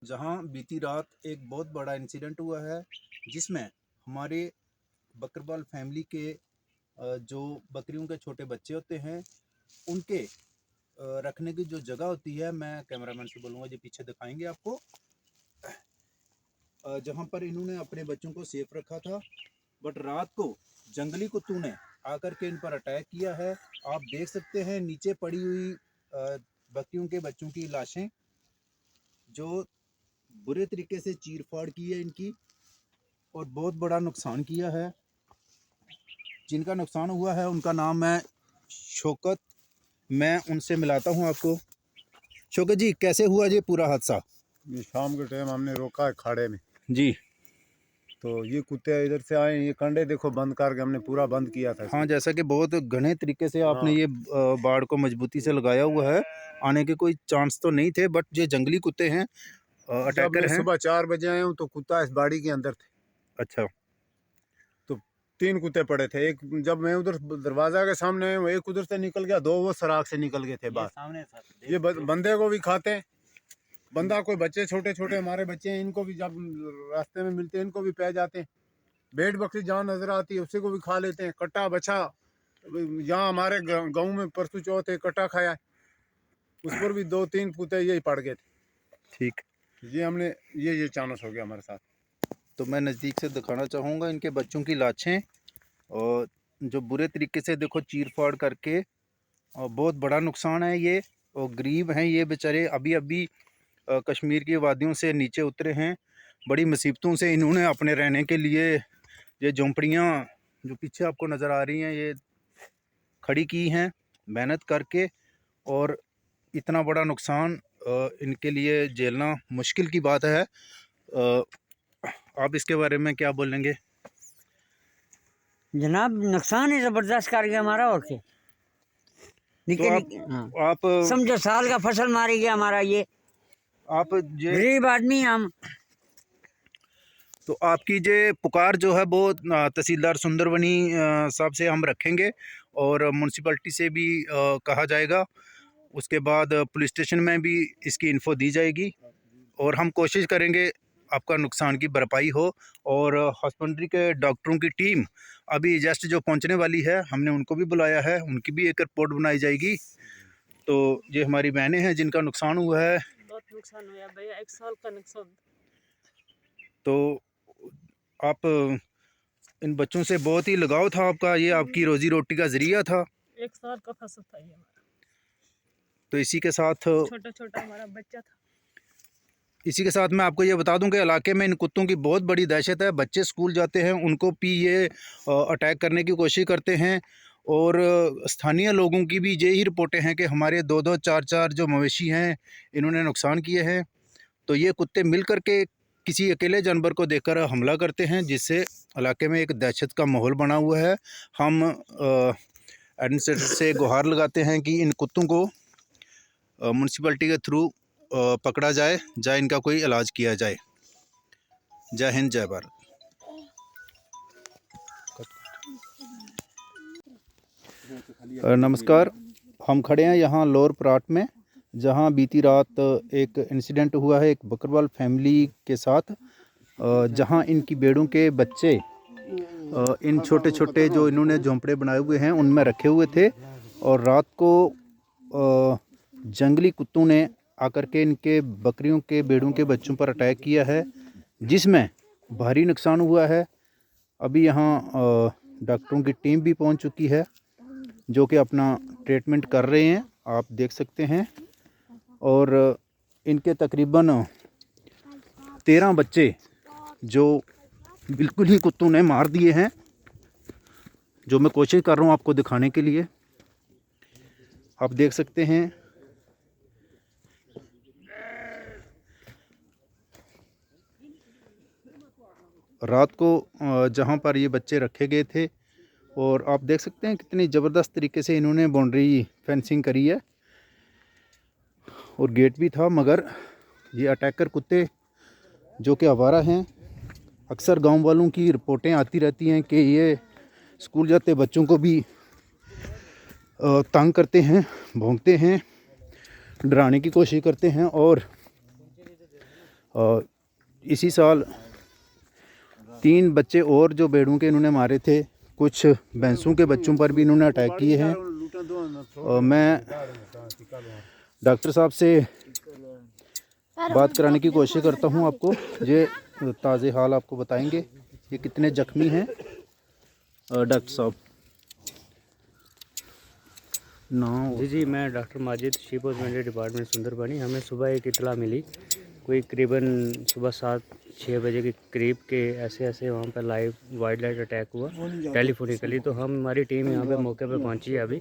जहां बीती रात एक बहुत बड़ा इंसिडेंट हुआ है जिसमें हमारे बकरवाल फैमिली के जो बकरियों के छोटे बच्चे होते हैं उनके रखने की जो जगह होती है, मैं कैमरामैन से बोलूँगा जी पीछे दिखाएंगे आपको, जहां पर इन्होंने अपने बच्चों को सेफ रखा था। बट रात को जंगली कुत्तों ने आकर के इन पर अटैक किया है। आप देख सकते हैं नीचे पड़ी हुई बकरियों के बच्चों की लाशें, जो बुरे तरीके से चीर फाड़ की है इनकी और बहुत बड़ा नुकसान किया है। जिनका नुकसान हुआ है उनका नाम है शौकत। मैं उनसे मिलाता हूं आपको। शौकत जी, कैसे हुआ ये पूरा हादसा? ये शाम के टाइम हमने रोका है खाड़े में, जी तो ये कुत्ते इधर से आए। ये कंडे देखो बंद करके हमने पूरा बंद किया था हाँ, इसको। जैसा कि बहुत घने तरीके से आपने हाँ, ये बाड़ को मजबूती से लगाया हुआ है। आने के कोई चांस तो नहीं थे, बट ये जंगली कुत्ते हैं, जब मैं अटैकर हैं। सुबह 4 बजे आया हूँ तो कुत्ता इस बाड़ी के अंदर थे। अच्छा, तो 3 कुत्ते पड़े थे। एक जब मैं उधर दरवाजा के सामने आया हूँ, एक उधर से निकल गया, 2 वो सराख से निकल गए थे बाहर। ये बंदे को भी खाते हैं। बंदा कोई बच्चे छोटे छोटे हमारे बच्चे हैं, इनको भी जब रास्ते में मिलते हैं इनको भी पै जाते हैं। भेड़ बकरी जहाँ नजर आती है उसी को भी खा लेते हैं। कट्टा बछा यहाँ हमारे गाँव में परसों चौथ एक कट्टा खाया है, उस पर भी 2-3 कुत्ते यही पड़ गए थे। ठीक। ये हमने ये चांस हो गया हमारे साथ। तो मैं नज़दीक से दिखाना चाहूँगा इनके बच्चों की लाशें, और जो बुरे तरीके से देखो चीर फाड़ करके, और बहुत बड़ा नुकसान है ये। और गरीब हैं ये बेचारे, अभी अभी कश्मीर की वादियों से नीचे उतरे हैं। बड़ी मुसीबतों से इन्होंने अपने रहने के लिए ये झोंपड़ियाँ जो पीछे आपको नज़र आ रही हैं ये खड़ी की हैं मेहनत करके। और इतना बड़ा नुकसान इनके लिए झेलना मुश्किल की बात है। आप इसके बारे में क्या बोलेंगे? जनाब, नुकसान ही जबरदस्त कर गया हमारा। और क्या, तो आप समझो साल का फसल मारी गया हमारा। ये आप ये गरीब आदमी हम। तो आपकी जे पुकार जो है वो तहसीलदार सुंदरवनी साहब से हम रखेंगे, और म्यूनसिपलिटी से भी कहा जाएगा। उसके बाद पुलिस स्टेशन में भी इसकी इन्फो दी जाएगी, और हम कोशिश करेंगे आपका नुकसान की भरपाई हो। और हस्बेंड्री के डॉक्टरों की टीम अभी जस्ट जो पहुंचने वाली है, हमने उनको भी बुलाया है, उनकी भी एक रिपोर्ट बनाई जाएगी। तो ये हमारी बहनें हैं जिनका नुकसान हुआ है। बहुत नुकसान हुआ भैया, 1 साल का नुकसान। तो आप इन बच्चों से बहुत ही लगाव था आपका, ये आपकी रोजी रोटी का जरिया था। 1 साल का फसल था ये हमारा। तो इसी के साथ छोटा छोटा हमारा बच्चा था। मैं आपको ये बता दूं कि इलाके में इन कुत्तों की बहुत बड़ी दहशत है। बच्चे स्कूल जाते हैं, उनको भी ये अटैक करने की कोशिश करते हैं। और स्थानीय लोगों की भी यही रिपोर्टें हैं कि हमारे 2-2, 4-4 जो मवेशी हैं इन्होंने नुकसान किए हैं। तो ये कुत्ते मिल कर के किसी अकेले जानवर को देखकर हमला करते हैं, जिससे इलाके में एक दहशत का माहौल बना हुआ है। हम एडमिनिस्ट्रेटर से गुहार लगाते हैं कि इन कुत्तों को म्यूनसिपलिटी के थ्रू पकड़ा जाए, इनका कोई इलाज किया जाए। जय हिंद, जय भारत। नमस्कार, हम खड़े हैं यहाँ लोअर पराट में, जहाँ बीती रात एक इंसिडेंट हुआ है एक बकरवाल फैमिली के साथ, जहाँ इनकी भेड़ों के बच्चे इन छोटे छोटे जो इन्होंने झोंपड़े बनाए हुए हैं उनमें रखे हुए थे। और रात को जंगली कुत्तों ने आकर के इनके बकरियों के भेड़ों के बच्चों पर अटैक किया है, जिसमें भारी नुकसान हुआ है। अभी यहाँ डॉक्टरों की टीम भी पहुँच चुकी है जो कि अपना ट्रीटमेंट कर रहे हैं, आप देख सकते हैं। और इनके तकरीबन 13 बच्चे जो बिल्कुल ही कुत्तों ने मार दिए हैं, जो मैं कोशिश कर रहा हूँ आपको दिखाने के लिए। आप देख सकते हैं। रात को जहाँ पर ये बच्चे रखे गए थे, और आप देख सकते हैं कितनी ज़बरदस्त तरीके से इन्होंने बाउंड्री फेंसिंग करी है, और गेट भी था। मगर ये अटैकर कुत्ते जो कि आवारा हैं, अक्सर गांव वालों की रिपोर्टें आती रहती हैं कि ये स्कूल जाते बच्चों को भी तंग करते हैं, भौंकते हैं, डराने की कोशिश करते हैं। और इसी साल 3 बच्चे और जो भेड़ों के इन्होंने मारे थे, कुछ भैंसों के बच्चों पर भी इन्होंने अटैक किए हैं। और मैं डॉक्टर साहब से बात कराने की कोशिश करता हूं आपको। ये ताज़े हाल आपको बताएंगे ये कितने ज़ख्मी हैं। डॉक्टर साहब जी, मैं doctor Majid, sheep husbandry department Sundarbani. हमें सुबह एक इतला मिली, कोई करीबन सुबह 7-6 बजे के करीब के ऐसे वहाँ पर लाइव वाइल्ड लाइफ अटैक हुआ टेलीफोनिकली। तो हमारी टीम यहाँ पे मौके पे पहुँची है अभी।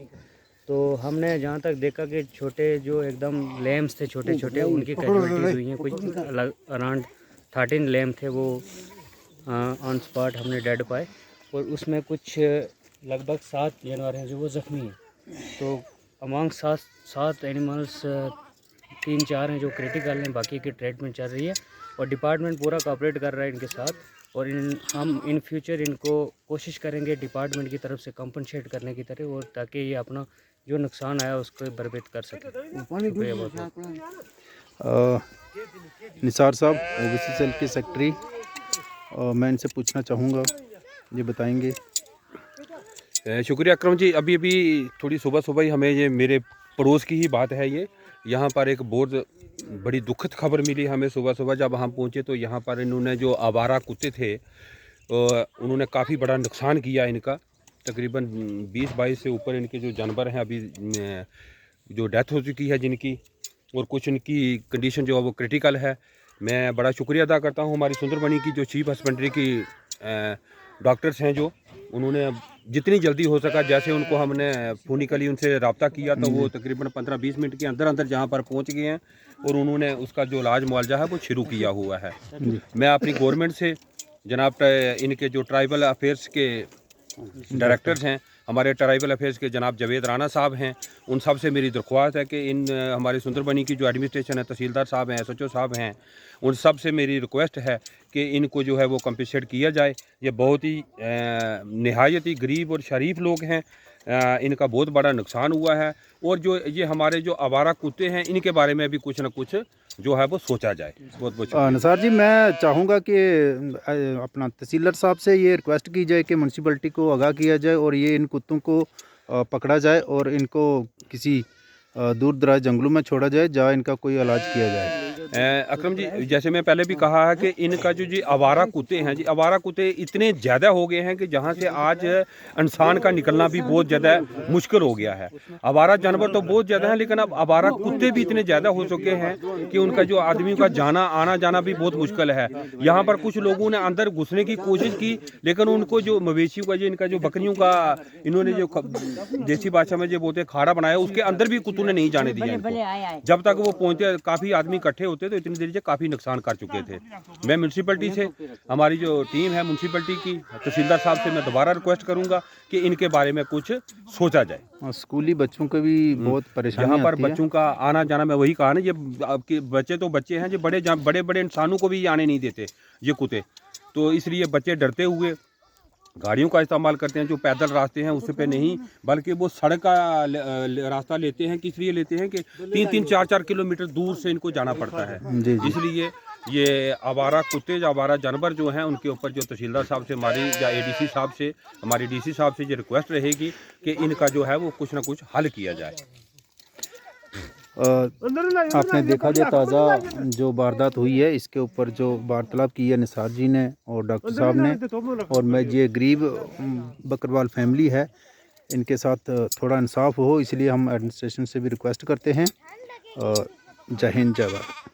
तो हमने जहाँ तक देखा कि छोटे जो एकदम लैम्स थे छोटे छोटे, उनकी कैजुअलिटीज़ हुई हैं। कुछ अराउंड 13 लैम थे, वो ऑन स्पॉट हमने डेड पाए। और उसमें कुछ लगभग 7 जानवर हैं जो वो ज़ख्मी हैं। तो अमॉन्ग 7 एनिमल्स 3-4 हैं जो क्रिटिकल हैं, बाकी की ट्रीटमेंट चल रही है। और डिपार्टमेंट पूरा कोऑपरेट कर रहा है इनके साथ। और हम इन फ्यूचर इनको कोशिश करेंगे डिपार्टमेंट की तरफ से कंपनसेट करने की तरह, और ताकि ये अपना जो नुकसान आया उसको बर्बाद कर सकें। शुक्रिया बहुत बहुत। निसार साहब ओबीसी सेल के सेक्रेटरी, मैं इनसे पूछना चाहूँगा, ये बताएंगे। शुक्रिया अकरम जी। अभी थोड़ी सुबह ही हमें ये मेरे पड़ोस की ही बात है। ये यहाँ पर एक बहुत बड़ी दुखद खबर मिली हमें सुबह जब हम पहुँचे। तो यहाँ पर इन्होंने जो आवारा कुत्ते थे उन्होंने काफ़ी बड़ा नुकसान किया इनका। तकरीबन 20-22 से ऊपर इनके जो जानवर हैं अभी जो डेथ हो चुकी है जिनकी, और कुछ इनकी कंडीशन जो है वो क्रिटिकल है। मैं बड़ा शुक्रिया अदा करता हूँ हमारी सुंदरबनी की जो चीफ हस्बेंड्री की डॉक्टर्स हैं, जो उन्होंने जितनी जल्दी हो सका, जैसे उनको हमने फोनिकली उनसे रब्ता किया तो वो तकरीबन 15-20 मिनट के अंदर जहाँ पर पहुँच गए हैं और उन्होंने उसका जो इलाज मुआवजा है वो शुरू किया हुआ है। मैं अपनी गवर्नमेंट से जनाब इनके जो ट्राइबल अफेयर्स के डायरेक्टर्स हैं, हमारे ट्राइबल अफेयर्स के जनाब जावेद राना साहब हैं, उन सब से मेरी दरख्वास्त है कि इन हमारे सुंदरबनी की जो एडमिनिस्ट्रेशन है, तहसीलदार साहब हैं, SHO साहब हैं, उन सब से मेरी रिक्वेस्ट है कि इनको जो है वो कंपनसेट किया जाए। ये बहुत ही नहायत ही गरीब और शरीफ लोग हैं, इनका बहुत बड़ा नुकसान हुआ है। और जो ये हमारे जो आवारा कुत्ते हैं इनके बारे में भी कुछ ना कुछ जो है वो सोचा जाए। बहुत बहुत निसार जी, मैं चाहूँगा कि अपना तहसीलदार साहब से ये रिक्वेस्ट की जाए कि म्यूनसिपलिटी को आगाह किया जाए और ये इन कुत्तों को पकड़ा जाए और इनको किसी दूर दराज जंगलों में छोड़ा जाए जहाँ इनका कोई इलाज किया जाए। अकरम जी, जैसे मैं पहले भी कहा है कि इनका जो जी आवारा कुत्ते हैं, जी आवारा कुत्ते इतने ज़्यादा हो गए हैं कि जहाँ से आज इंसान का निकलना भी बहुत ज़्यादा मुश्किल हो गया है। आवारा जानवर तो बहुत ज़्यादा हैं, लेकिन अब आवारा कुत्ते भी इतने ज़्यादा हो चुके हैं कि उनका जो आदमी का आना जाना भी बहुत मुश्किल है। यहाँ पर कुछ लोगों ने अंदर घुसने की कोशिश की, लेकिन उनको जो मवेशियों का जो इनका जो बकरियों का इन्होंने जो देसी भाषा में जो बोलते खाड़ा बनाया, उसके अंदर भी कुत्तों ने नहीं जाने दिया इनको। जब तक वो पहुँचते काफ़ी आदमी इकट्ठे होते तो इतनी देर से काफ़ी नुकसान कर चुके थे। मैं म्यूनसिपलिटी से, हमारी जो टीम है म्यूनसिपलिटी की, तहसीलदार साहब से मैं दोबारा रिक्वेस्ट करूंगा कि इनके बारे में कुछ सोचा जाए। स्कूली बच्चों को भी बहुत परेशानी यहाँ पर आती है। बच्चों का आना जाना, मैं वही कहा ना, ये आपके बच्चे तो बच्चे हैं, जो बड़े इंसानों को भी आने नहीं देते ये कुत्ते। तो इसलिए बच्चे डरते हुए गाड़ियों का इस्तेमाल करते हैं, जो पैदल रास्ते हैं उस पे नहीं, बल्कि वो सड़क का रास्ता लेते हैं। किस लिए लेते हैं कि 3-3, 4-4 किलोमीटर दूर से इनको जाना पड़ता है। इसलिए ये आवारा कुत्ते, आवारा जानवर जो हैं, उनके ऊपर जो तहसीलदार साहब से हमारी या ADC साहब से, हमारी DC साहब से ये रिक्वेस्ट रहेगी कि इनका जो है वो कुछ ना कुछ हल किया जाए। आपने देखा जो ताज़ा जो वारदात हुई है, इसके ऊपर जो वार्तालाप की है निसार जी ने और डॉक्टर साहब ने, और मैं ये गरीब बकरवाल फैमिली है, इनके साथ थोड़ा इंसाफ हो, इसलिए हम एडमिनिस्ट्रेशन से भी रिक्वेस्ट करते हैं। जय हिंद, जय भारत।